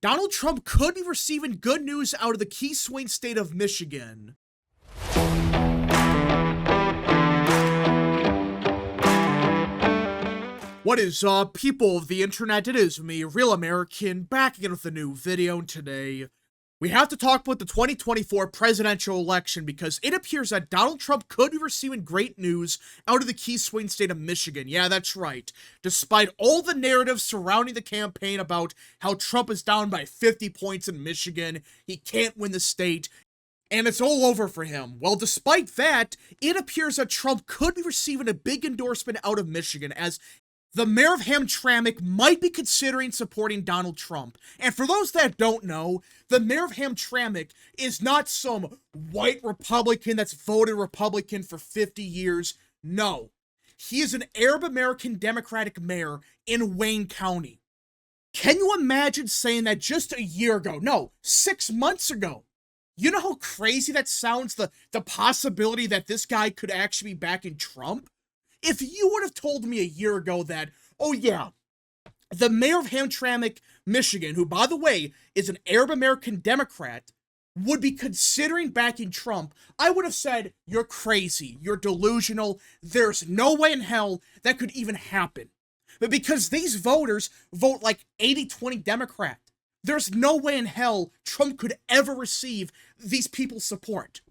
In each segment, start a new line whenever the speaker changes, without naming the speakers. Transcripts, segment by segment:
Donald Trump could be receiving good news out of the key swing state of Michigan. What is up, people of the internet? It is me, Real American, back again with a new video, and today we have to talk about the 2024 presidential election because it appears that Donald Trump could be receiving great news out of the key swing state of Michigan. Yeah, that's right. Despite all the narratives surrounding the campaign about how Trump is down by 50 points in Michigan, he can't win the state, and it's all over for him. Well, despite that, it appears that Trump could be receiving a big endorsement out of Michigan, as the mayor of Hamtramck might be considering supporting Donald Trump. And for those that don't know, the mayor of Hamtramck is not some white Republican that's voted Republican for 50 years. No, he is an Arab American Democratic mayor in Wayne County. Can you imagine saying that just a year ago? No, 6 months ago. You know how crazy that sounds, the possibility that this guy could actually be backing Trump? If you would have told me a year ago that, oh yeah, the mayor of Hamtramck, Michigan, who, by the way, is an Arab American Democrat, would be considering backing Trump, I would have said, you're crazy, you're delusional, there's no way in hell that could even happen. But because these voters vote like 80-20 Democrat, there's no way in hell Trump could ever receive these people's support.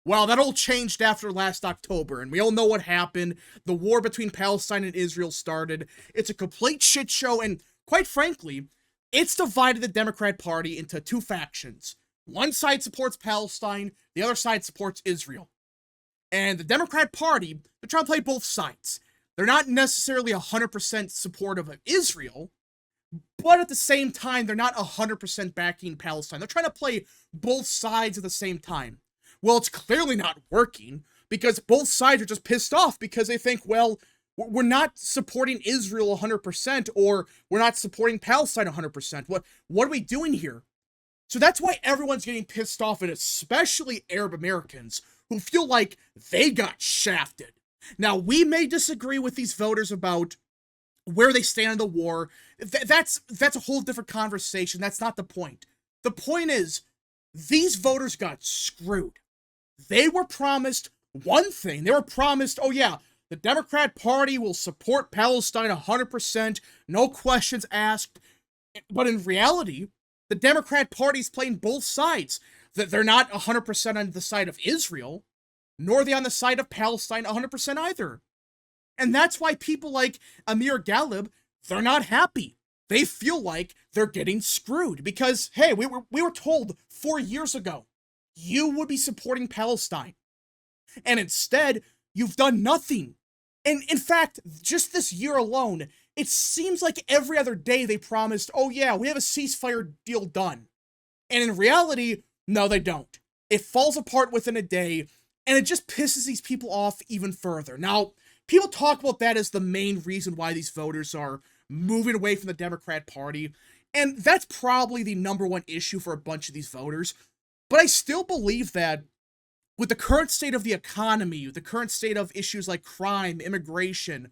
Well, that all changed after last October, and we all know what happened. The war between Palestine and Israel started. It's a complete shit show, and quite frankly, it's divided the Democrat Party into two factions. One side supports Palestine, the other side supports Israel. And the Democrat Party, they're trying to play both sides. They're not necessarily 100% supportive of Israel, but at the same time, they're not 100% backing Palestine. They're trying to play both sides at the same time. Well, it's clearly not working because both sides are just pissed off because they think, well, we're not supporting Israel 100% or we're not supporting Palestine 100%. What are we doing here? So that's why everyone's getting pissed off, and especially Arab Americans who feel like they got shafted. Now, we may disagree with these voters about where they stand in the war. That's a whole different conversation. That's not the point. The point is, these voters got screwed. They were promised one thing. They were promised, oh yeah, the Democrat Party will support Palestine 100%, no questions asked. But in reality, the Democrat Party's playing both sides. That they're not 100% on the side of Israel, nor are they on the side of Palestine 100% either. And that's why people like Amir Galib, they're not happy. They feel like they're getting screwed because, hey, we were told 4 years ago you would be supporting Palestine. And instead, you've done nothing. And in fact, just this year alone, it seems like every other day they promised, oh yeah, we have a ceasefire deal done. And in reality, no, they don't. It falls apart within a day, and it just pisses these people off even further. Now, people talk about that as the main reason why these voters are moving away from the Democrat Party, and that's probably the number one issue for a bunch of these voters. But I still believe that with the current state of the economy, the current state of issues like crime, immigration,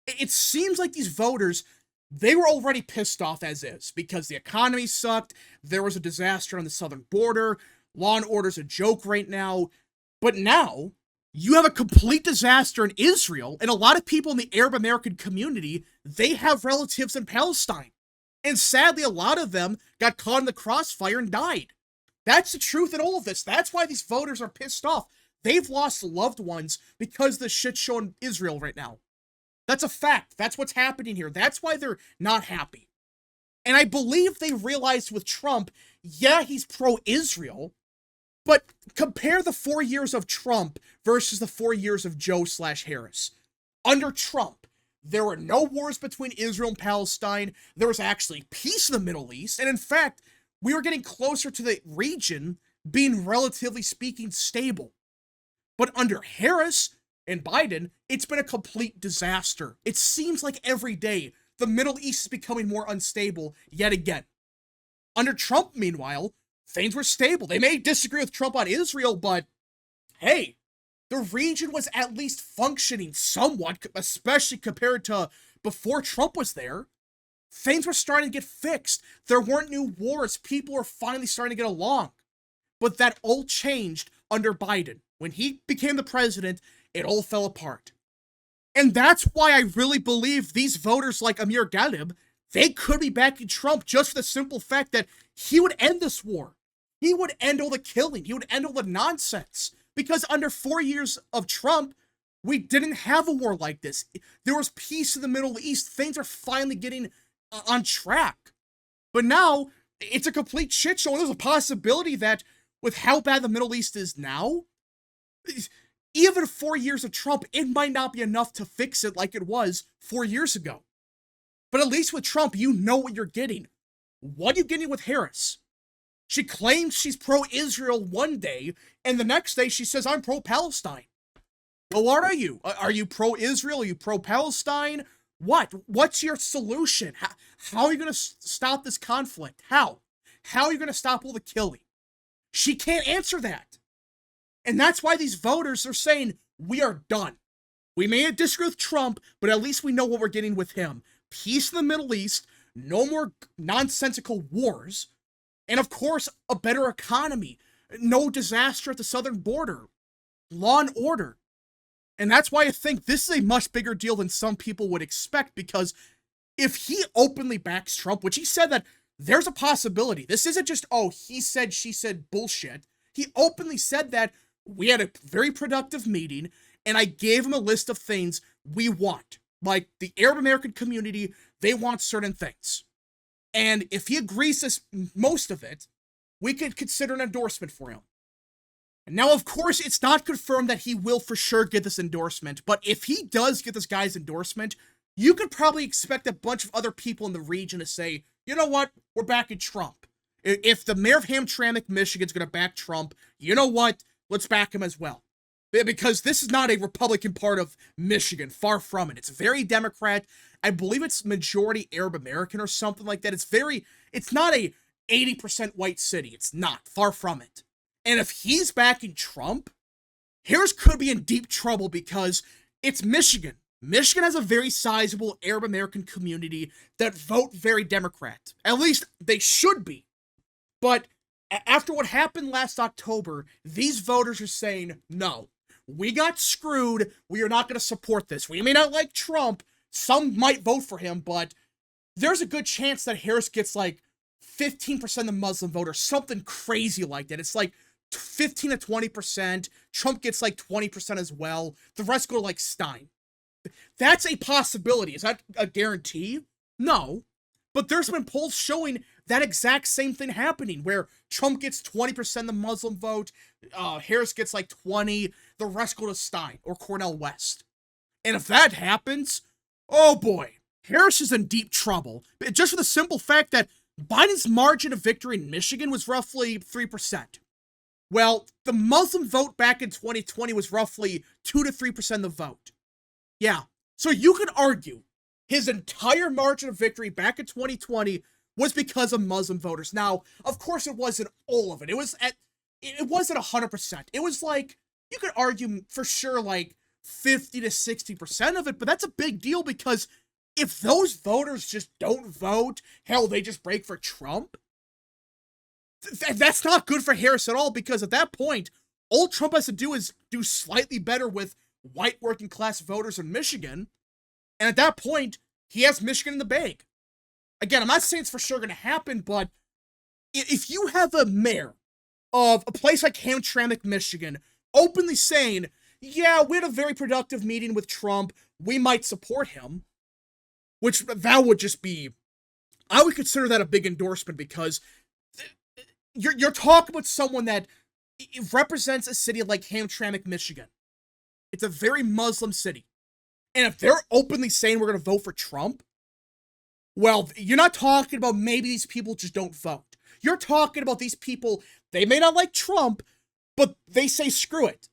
it seems like these voters, they were already pissed off as is because the economy sucked, there was a disaster on the southern border, law and order's a joke right now, but now you have a complete disaster in Israel, and a lot of people in the Arab American community, they have relatives in Palestine. And sadly, a lot of them got caught in the crossfire and died. That's the truth in all of this. That's why these voters are pissed off. They've lost loved ones because of the shit show in Israel right now. That's a fact. That's what's happening here. That's why they're not happy. And I believe they realized with Trump, yeah, he's pro-Israel, but compare the 4 years of Trump versus the 4 years of Joe/Harris. Under Trump, there were no wars between Israel and Palestine. There was actually peace in the Middle East. And in fact, we were getting closer to the region being, relatively speaking, stable. But under Harris and Biden, it's been a complete disaster. It seems like every day the Middle East is becoming more unstable yet again. Under Trump, meanwhile, things were stable. They may disagree with Trump on Israel, but hey, the region was at least functioning somewhat, especially compared to before Trump was there. Things were starting to get fixed. There weren't new wars. People were finally starting to get along. But that all changed under Biden. When he became the president, it all fell apart. And that's why I really believe these voters like Amir Ghalib, they could be backing Trump just for the simple fact that he would end this war. He would end all the killing. He would end all the nonsense. Because under 4 years of Trump, we didn't have a war like this. There was peace in the Middle East. Things are finally getting on track. But now, it's a complete shit show. There's a possibility that with how bad the Middle East is now, even 4 years of Trump, it might not be enough to fix it like it was 4 years ago. But at least with Trump, you know what you're getting. What are you getting with Harris? She claims she's pro-Israel one day, and the next day she says, I'm pro-Palestine. Well, what are you? Are you pro-Israel? Are you pro-Palestine? What? What's your solution? How are you going to stop this conflict? How? How are you going to stop all the killing? She can't answer that. And that's why these voters are saying, we are done. We may disagree with Trump, but at least we know what we're getting with him. Peace in the Middle East, no more nonsensical wars, and of course, a better economy, no disaster at the southern border, law and order. And that's why I think this is a much bigger deal than some people would expect, because if he openly backs Trump, which he said that there's a possibility, this isn't just, oh, he said, she said bullshit. He openly said that we had a very productive meeting, and I gave him a list of things we want. Like the Arab American community, they want certain things. And if he agrees to most of it, we could consider an endorsement for him. And now, of course, it's not confirmed that he will for sure get this endorsement, but if he does get this guy's endorsement, you could probably expect a bunch of other people in the region to say, you know what, we're backing Trump. If the mayor of Hamtramck, Michigan's going to back Trump, you know what, let's back him as well. Because this is not a Republican part of Michigan, far from it. It's very Democrat. I believe it's majority Arab American or something like that. It's not a 80% white city. It's not, far from it. And if he's backing Trump, Harris could be in deep trouble because it's Michigan. Michigan has a very sizable Arab American community that vote very Democrat. At least they should be. But after what happened last October, these voters are saying, no, we got screwed. We are not going to support this. We may not like Trump. Some might vote for him, but there's a good chance that Harris gets like 15% of the Muslim vote or something crazy like that. It's like 15 to 20%. Trump gets like 20% as well. The rest go to like Stein. That's a possibility. Is that a guarantee? No. But there's been polls showing that exact same thing happening, where Trump gets 20% of the Muslim vote, Harris gets like 20, the rest go to Stein or Cornel West. And if that happens, oh boy, Harris is in deep trouble. Just for the simple fact that Biden's margin of victory in Michigan was roughly 3%. Well, the Muslim vote back in 2020 was roughly 2 to 3% of the vote. Yeah, so you could argue his entire margin of victory back in 2020 was because of Muslim voters. Now, of course, it wasn't all of it. It wasn't 100%. It was like, you could argue for sure like 50 to 60% of it, but that's a big deal because if those voters just don't vote, hell, they just break for Trump, that's not good for Harris at all, because at that point, all Trump has to do is do slightly better with white working class voters in Michigan, and at that point, he has Michigan in the bag. Again, I'm not saying it's for sure going to happen, but if you have a mayor of a place like Hamtramck, Michigan, openly saying, yeah, we had a very productive meeting with Trump, we might support him, which that would just be, I would consider that a big endorsement, because you're talking about someone that represents a city like Hamtramck, Michigan. It's a very Muslim city. And if they're openly saying we're going to vote for Trump, well, you're not talking about maybe these people just don't vote. You're talking about these people, they may not like Trump, but they say, screw it.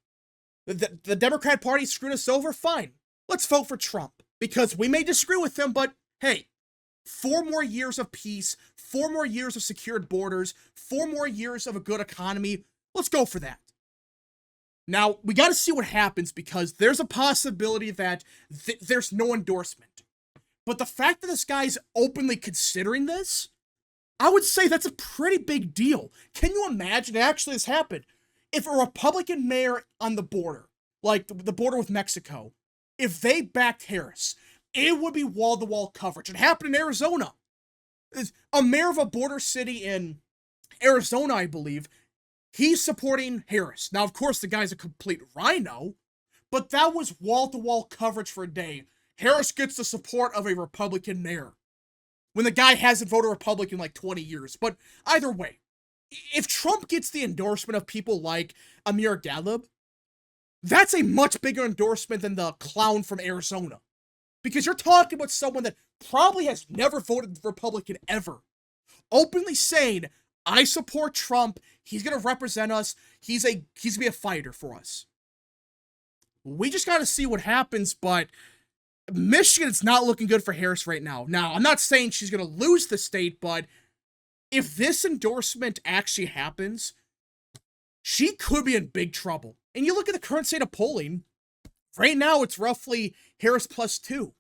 The Democrat Party screwed us over, fine. Let's vote for Trump. Because we may disagree with him, but hey, 4 more years of peace, 4 more years of secured borders, 4 more years of a good economy. Let's go for that. Now, we got to see what happens, because there's a possibility that there's no endorsement. But the fact that this guy's openly considering this, I would say that's a pretty big deal. Can you imagine, actually this happened, if a Republican mayor on the border, like the border with Mexico, if they backed Harris, it would be wall-to-wall coverage. It happened in Arizona. A mayor of a border city in Arizona, I believe, he's supporting Harris. Now, of course, the guy's a complete rhino, but that was wall-to-wall coverage for a day. Harris gets the support of a Republican mayor, when the guy hasn't voted Republican in like 20 years. But either way, if Trump gets the endorsement of people like Amir Galib, that's a much bigger endorsement than the clown from Arizona. Because you're talking about someone that probably has never voted Republican ever, openly saying, I support Trump, he's going to represent us, he's going to be a fighter for us. We just got to see what happens, but Michigan's not looking good for Harris right now. Now, I'm not saying she's going to lose the state, but if this endorsement actually happens, she could be in big trouble. And you look at the current state of polling, right now it's roughly Harris +2.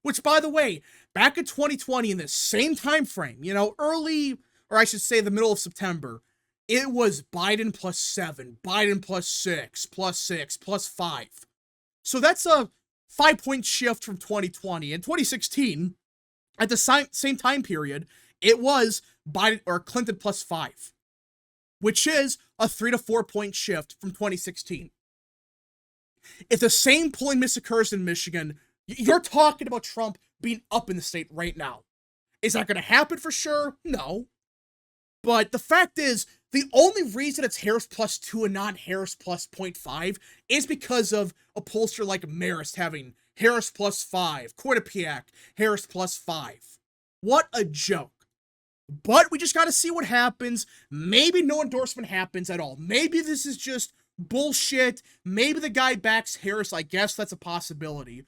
Which, by the way, back in 2020, in the same time frame, you know, early, or I should say the middle of September, it was Biden +7, Biden +6, +6, +5. So that's a 5-point shift from 2020. In 2016, at the same time period, it was Biden or Clinton +5, which is a 3 to 4 point shift from 2016. If the same polling miss occurs in Michigan, you're talking about Trump being up in the state right now. Is that going to happen for sure? No. But the fact is, the only reason it's Harris +2 and not Harris +0.5 is because of a pollster like Marist having Harris +5, Quinnipiac, Harris +5. What a joke. But we just got to see what happens. Maybe no endorsement happens at all. Maybe this is just bullshit. Maybe the guy backs Harris. I guess that's a possibility.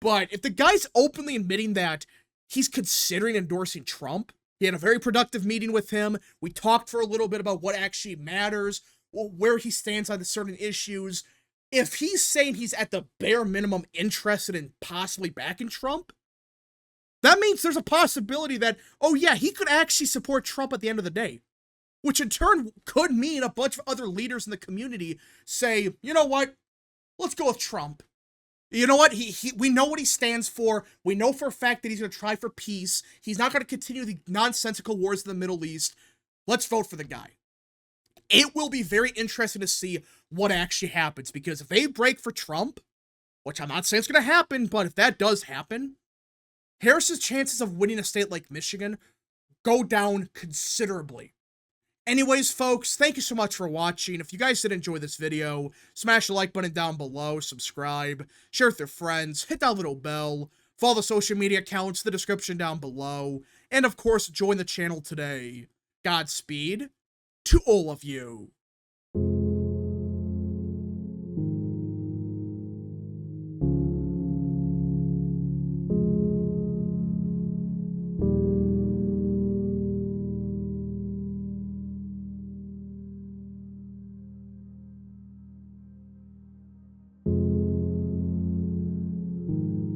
But if the guy's openly admitting that he's considering endorsing Trump, he had a very productive meeting with him. We talked for a little bit about what actually matters, where he stands on the certain issues. If he's saying he's at the bare minimum interested in possibly backing Trump, that means there's a possibility that, oh yeah, he could actually support Trump at the end of the day. Which in turn could mean a bunch of other leaders in the community say, you know what, let's go with Trump. You know what? We know what he stands for. We know for a fact that he's going to try for peace. He's not going to continue the nonsensical wars in the Middle East. Let's vote for the guy. It will be very interesting to see what actually happens, because if they break for Trump, which I'm not saying it's going to happen, but if that does happen, Harris's chances of winning a state like Michigan go down considerably. Anyways, folks, thank you so much for watching. If you guys did enjoy this video, smash the like button down below, subscribe, share with your friends, hit that little bell, follow the social media accounts in the description down below, and of course, join the channel today. Godspeed to all of you.